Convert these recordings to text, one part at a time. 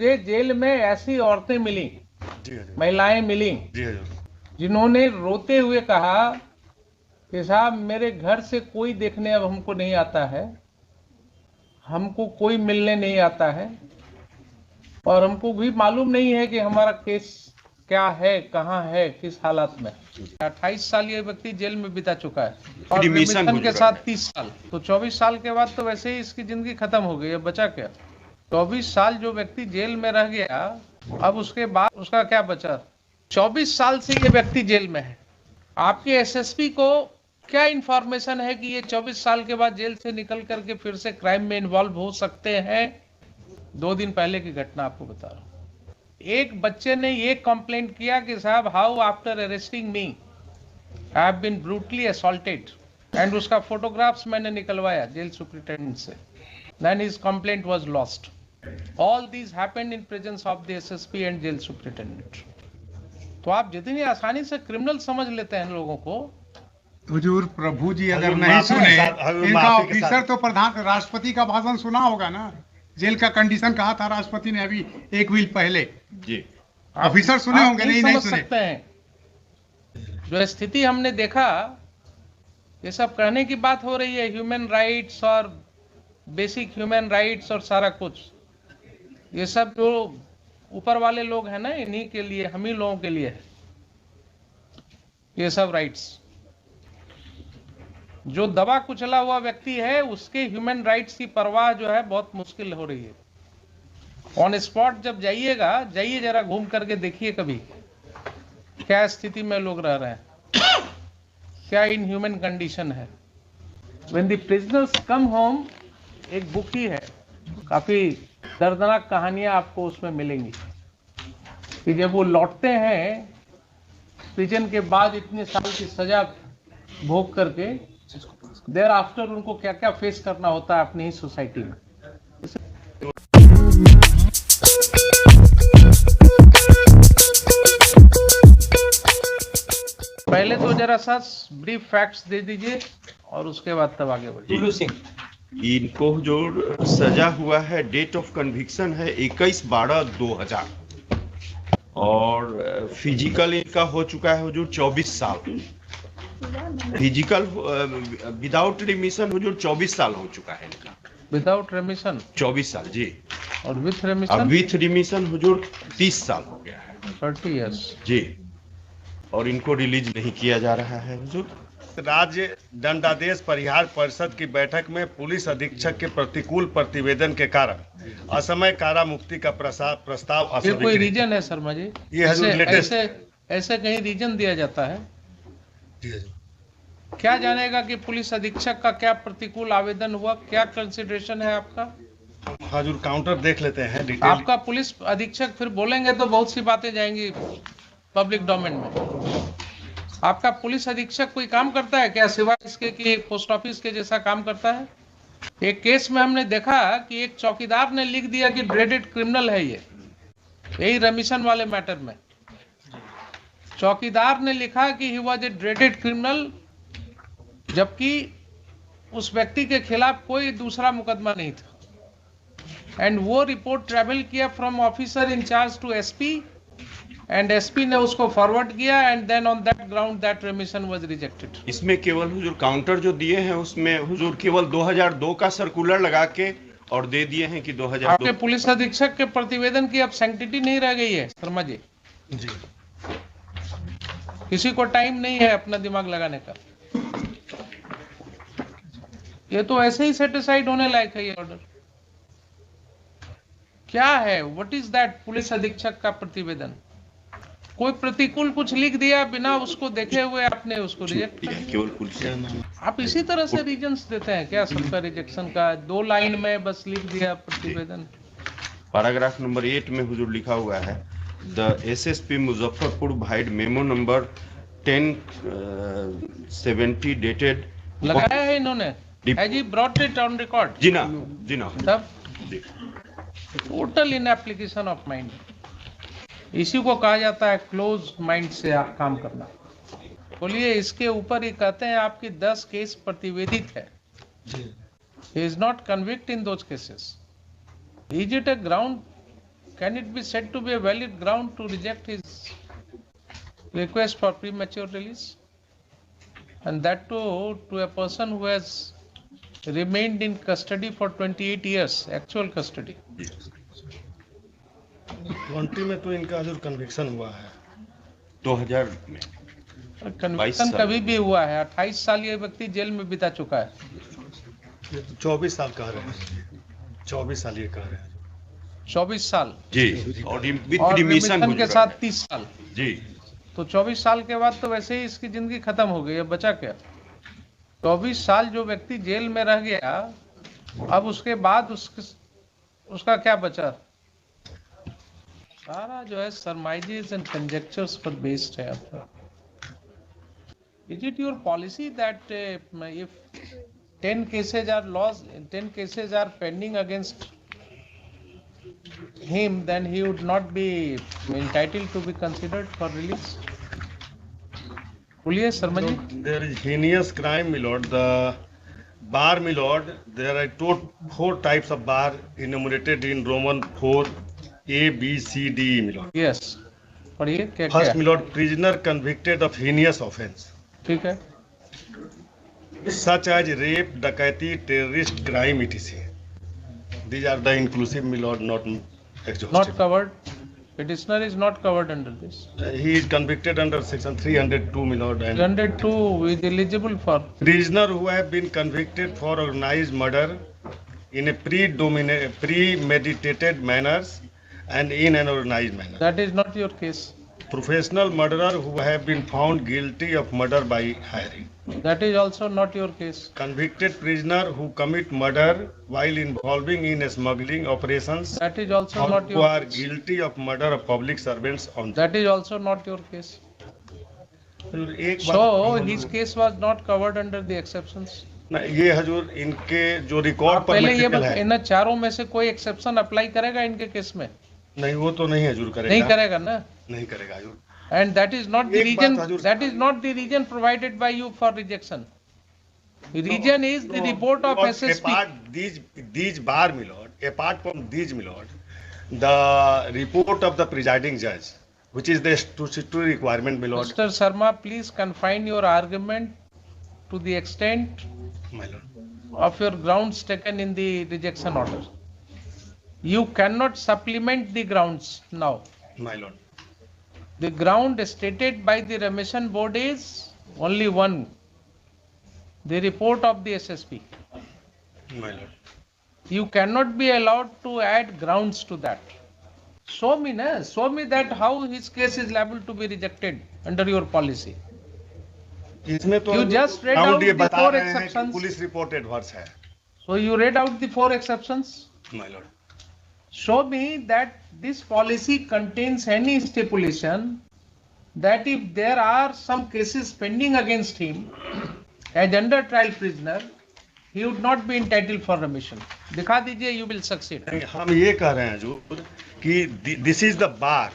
मुझे जेल में ऐसी औरतें मिली, महिलाएं मिली, जिन्होंने रोते हुए कहा कि साहब मेरे घर से कोई देखने अब हमको नहीं आता है, हमको कोई मिलने नहीं आता है और हमको भी मालूम नहीं है कि हमारा केस क्या है, कहाँ है, किस हालत में। 28 साल ये व्यक्ति जेल में बिता चुका है और रिमिशन के साथ 30 साल, तो 24 साल के बाद तो वैसे ही इसकी जिंदगी खत्म हो गई। अब बचा क्या? 24 साल जो व्यक्ति जेल में रह गया, अब उसके बाद उसका क्या बचा? 24 साल से ये व्यक्ति जेल में है। आपके एसएसपी को क्या इंफॉर्मेशन है कि ये 24 साल के बाद जेल से निकल करके फिर से क्राइम में इन्वॉल्व हो सकते हैं? 2 दिन पहले की घटना आपको बता रहा हूं। एक बच्चे ने ये कंप्लेंट किया कि साहब how after arresting me I have been brutally assaulted, and उसका फोटोग्राफ्स मैंने निकलवाया जेल सुपरिटेंडेंट से। Then his complaint was lost. All this happened in presence of the SSP and jail superintendent. तो आप जितनी आसानी से क्रिमिनल समझ लेते हैं लोगों को। हुजूर प्रभु जी अगर नहीं सुने, इनका ऑफिसर तो प्रधान राष्ट्रपति का भाषण सुना होगा ना, जेल का कंडीशन कहा था राष्ट्रपति ने अभी 1 वीक पहले जी। ऑफिसर सुने होंगे, नहीं समझ सुने सकते हैं। जो स्थिति हमने देखा, ये सब कहने की बात हो रही है, ह्यूमन राइट्स और बेसिक ह्यूमन राइट्स और सारा कुछ, ये सब जो ऊपर वाले लोग हैं ना, इन्हीं के लिए, हम ही लोगों के लिए है ये सब राइट्स। जो दबा कुचला हुआ व्यक्ति है उसके ह्यूमन राइट्स की परवाह जो है बहुत मुश्किल हो रही है। ऑन स्पॉट जब जाइएगा, जाइए जरा घूम करके देखिए कभी क्या स्थिति में लोग रह रहे हैं, क्या इन ह्यूमन कंडीशन है। When the prisoners come home, एक बुक ही है, काफी दर्दनाक कहानियां आपको उसमें मिलेंगी कि जब वो लौटते हैं प्रिजन के बाद इतने साल की सजा भोग करके, देयर आफ्टर उनको क्या क्या फेस करना होता है अपनी ही सोसाइटी में। पहले तो जरा सा ब्रीफ फैक्ट्स दे दीजिए और उसके बाद तब आगे बढ़िए। इनको जो सजा हुआ है, डेट ऑफ कन्विक्शन है 21/12/2000 और फिजिकल इनका हो चुका है हुजूर 24 साल। फिजिकल विदाउट रिमिशन हुजूर 24 साल हो चुका है इनका। विदाउट रिमिशन 24 साल जी। और विथ रिमिशन? अब विथ रिमिशन हुजूर 30 साल हो गया है। 30 इयर्स जी। और इनको रिलीज नहीं किया जा रहा है हुजूर। राज्य दंडादेश परिहार परिषद की बैठक में पुलिस अधीक्षक के प्रतिकूल प्रतिवेदन के कारण असमय कारा मुक्ति का प्रस्ताव ये कोई रीजन है शर्मा जी? ये ऐसे कहीं रीजन दिया जाता है? क्या जानेगा कि पुलिस अधीक्षक का क्या प्रतिकूल आवेदन हुआ, क्या कंसिडरेशन है आपका? हाजुर काउंटर देख लेते हैं डिटेल। आपका पुलिस अधीक्षक फिर बोलेंगे तो बहुत सी बातें जाएंगी पब्लिक डोमेन में। आपका पुलिस अधीक्षक कोई काम करता है क्या सिवाय इसके कि पोस्ट ऑफिस के जैसा काम करता है? एक केस में हमने देखा कि एक चौकीदार ने लिख दिया कि ड्रेडेड क्रिमिनल है ये, यही रेमिशन वाले मैटर में चौकीदार ने लिखा कि he was a dreaded criminal, जबकि उस व्यक्ति के खिलाफ कोई दूसरा मुकदमा नहीं था। एंड वो रिपोर्ट ट्रेवल किया from officer incharge to SP, and SP ने उसको फॉरवर्ड किया, and then on that ground that remission was rejected. इसमें केवल हुजूर काउंटर जो दिए हैं उसमें हुजूर केवल 2002 का सर्कुलर लगा के और दे दिए हैं कि 2002। आपके पुलिस अधीक्षक के प्रतिवेदन की अब सैंक्टिटी नहीं रह गई है शर्मा जी। किसी को टाइम नहीं है अपना दिमाग लगाने का। ये तो ऐसे ही सेटिस्फाइड होने लायक है ये ऑर्डर। क्या है, व्हाट इज दैट? पुलिस अधीक्षक का प्रतिवेदन, कोई प्रतिकूल कुछ लिख दिया बिना उसको देखे हुए आपने उसको रिजेक्ट किया। केवल पुलिस। आप इसी तरह से रीजंस देते हैं क्या सबका रिजेक्शन का? 2 लाइन में बस लिख दिया प्रतिवेदन। पैराग्राफ नंबर 8 में हुजूर लिखा हुआ है, the SSP Muzaffarpur vide memo number 1070 dated. लगाया है इन्होंने? Has he brought it on record? जी ना, जी ना। तब total in application of mind, इसी को कहा जाता है क्लोज माइंड से आप काम करना। बोलिए, इसके ऊपर ही कहते हैं आपकी 10 केस प्रतिवेदित है। He is not convicted in those cases. Is it a ground can it be said to be a valid ground to reject his request for premature release? And that too to a person who has remained in custody for 28 years, actual custody. 20 में तो इनका हजूर conviction हुआ है। 2000 में conviction कभी भी हुआ है। 28 साल ये व्यक्ति जेल में बिता चुका है। 24 साल कह रहे हैं, 24 साल ये कह रहे हैं। 24 साल जी, और विथ और रिमिशन रिमिशन के साथ 30 साल। जी, तो 24 साल के बाद तो वैसे ही इसकी जिंदगी खत्म हो गई, अब बचा क्या? 24 साल जो व्यक्ति जेल में रह गया, अब उसके बाद उसका क्या बचा? सारा जो है सरमाइजेस एंड कंजेक्चर्स पर बेस्ड है आपका। Is it your policy that if 10 cases are lost, 10 cases are pending against him, then he would not be entitled to be considered for release? बोलिए Sharma ji. There is heinous crime, my lord. The bar, my lord, there are 4 types of bar enumerated in Roman 4 A, B, C, D, my lord. Yes, पढ़िए क्या First, क्या? my lord, prisoner convicted of heinous offence, ठीक है। such as rape, dacoity, terrorist crime, etc. These are the inclusive, my lord, not exhaustive. Not covered. Petitioner is not covered under this. He is convicted under section 302, my lord, and 302 is eligible for. prisoner who have been convicted for organized murder in a premeditated manners and in an organized manner. That is not your case. Professional murderer who have been found guilty of murder by hiring. That is also not your case. Convicted prisoner who commit murder while involving in smuggling operations That is also or not who your are case. guilty of murder of public servants on That is also not your case. एक So बात his case was not covered under the exceptions. ना, ये हजूर इनके जो record आप पर पहले ये मटेरियल है, इन चारों में से कोई एक्सेप्शन अप्लाई करेगा इनके केस में? नहीं वो तो नहीं हजूर करेगा, नहीं करेगा ना? नहीं करेगा हजूर। And that is not the एक बात reason. Hazur- That is not the reason provided by you for rejection. The reason is the report of Lord, SSP. apart these bar, my lord, apart from these, my lord, the report of the presiding judge, which is the statutory requirement, my lord, Mr. Sharma, please confine your argument to the extent my lord. of your grounds taken in the rejection order. You cannot supplement the grounds now. My lord. The ground stated by the remission board is only one, the report of the SSP. My lord. You cannot be allowed to add grounds to that. Show me that how his case is liable to be rejected under your policy. इसमें तो You just read ground out ये the बता 4 रहे हैं कि exceptions. Police report adverse है, So you read out the 4 exceptions. my lord. Show me that this policy contains any stipulation that if there are some cases pending against him as under trial prisoner, he would not be entitled for remission. दिखा दीजिए, you will succeed. नहीं, हम ये कह रहे हैं जो कि this is the bar,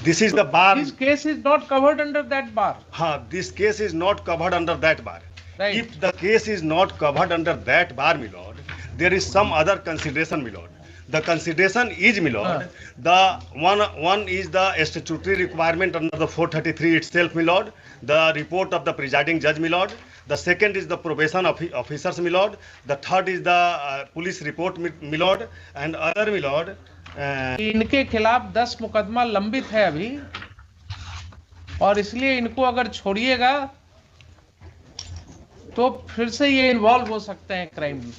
this is the bar. His case is not covered under that bar. हाँ, this case is not covered under that bar. Right. If the case is not covered under that bar, my lord, there is some other consideration, my lord. The consideration is, my lord, the one is the statutory requirement under the 433 itself, my lord, the report of the presiding judge, my lord. The second is the probation officers, my lord. The third is the police report, my lord, and other, my lord. इनके खिलाफ 10 मुकदमा लंबित है अभी, और इसलिए इनको अगर छोड़िएगा तो फिर से ये इन्वॉल्व हो सकते हैं क्राइम में।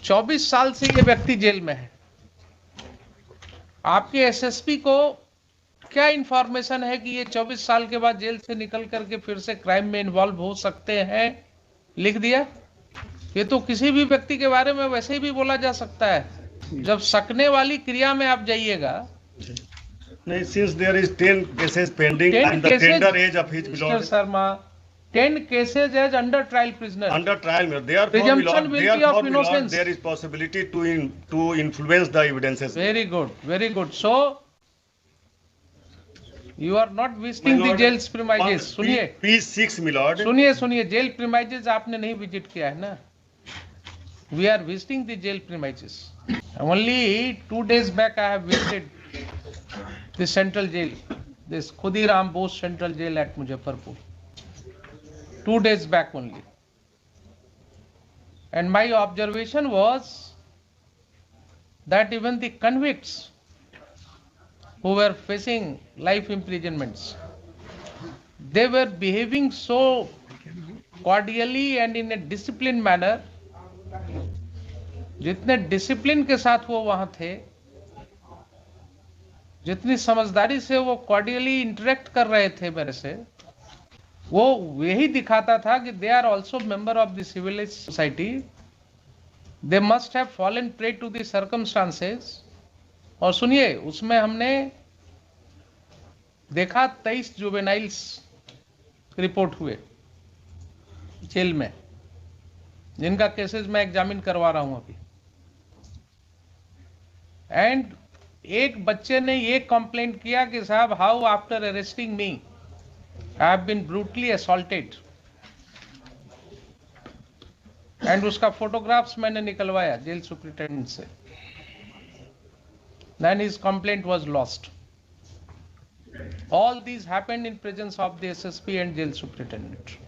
24 साल से ये व्यक्ति जेल में है। आपके एसएसपी को क्या इंफॉर्मेशन है कि ये 24 साल के बाद जेल से निकल करके फिर से क्राइम में इन्वॉल्व हो सकते हैं? लिख दिया। ये तो किसी भी व्यक्ति के बारे में वैसे ही भी बोला जा सकता है। जब सकने वाली क्रिया में आप जाइएगा, नहीं, since there is 10 cases pending 10 and the cases, tender age of his, my Mr. lord, Sharma, 10 cases as under trial prisoner. under trial, my lord. Therefore, my Presumption lord, will be therefore, of my lord, innocence. there is possibility to influence the evidences. Very good, very good. So you are not visiting My the lord, jail's premises. सुनिए, P6, my lord. सुनिए, jail premises आपने नहीं visit किया है ना? We are visiting the jail premises. Only 2 days back I have visited the central jail, this Khudiram Bose Central Jail at Muzaffarpur. 2 days back only. And my observation was that even the convicts who were facing life imprisonments, they were behaving so cordially and in a disciplined manner. जितने discipline के साथ वो वहां थे, जितनी समझदारी से वो कॉर्डियली इंटरेक्ट कर रहे थे मेरे से, वो यही दिखाता था कि they are also member of the civilised society, they must have fallen prey to the circumstances. और सुनिए, उसमें हमने देखा 23 जुवेनाइल्स रिपोर्ट हुए जेल में, जिनका केसेस मैं एग्जामिन करवा रहा हूं अभी। एंड एक बच्चे ने ये कंप्लेंट किया कि साहब, how after arresting me I have been brutally assaulted. And उसका फोटोग्राफ्स मैंने निकलवाया जेल सुपरिटेंडेंट से। Then his complaint was lost. All these happened in presence of the SSP and jail superintendent.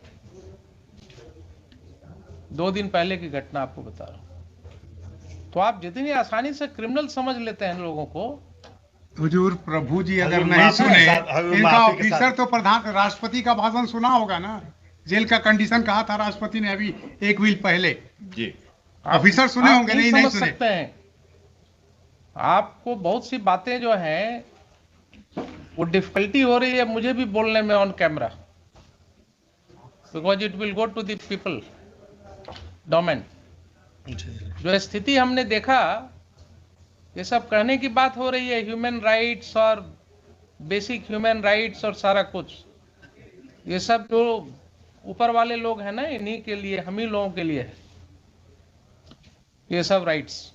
2 दिन पहले की घटना आपको बता रहा हूं। तो आप जितनी आसानी से क्रिमिनल समझ लेते हैं लोगों को। हुजूर, प्रभु जी अगर नहीं सुने, इनका ऑफिसर तो प्रधान राष्ट्रपति का भाषण सुना होगा ना। जेल का कंडीशन कहा था राष्ट्रपति ने अभी 1 वीक पहले। जी, ऑफिसर सुने होंगे, नहीं समझ सुने सकते हैं। आपको बहुत सी बातें जो हैं वो डिफिकल्टी हो रही है मुझे भी बोलने में on camera, because it will go to the people domain. जो स्थिति हमने देखा, ये सब कहने की बात हो रही है, ह्यूमन राइट्स और बेसिक ह्यूमन राइट्स और सारा कुछ, ये सब जो ऊपर वाले लोग हैं ना, इन्हीं के लिए, हम ही लोगों के लिए है ये सब राइट्स।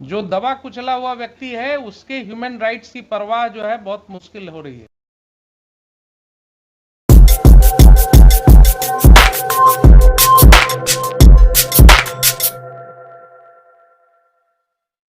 जो दबा कुचला हुआ व्यक्ति है, उसके ह्यूमन राइट्स की परवाह जो है बहुत मुश्किल हो रही है।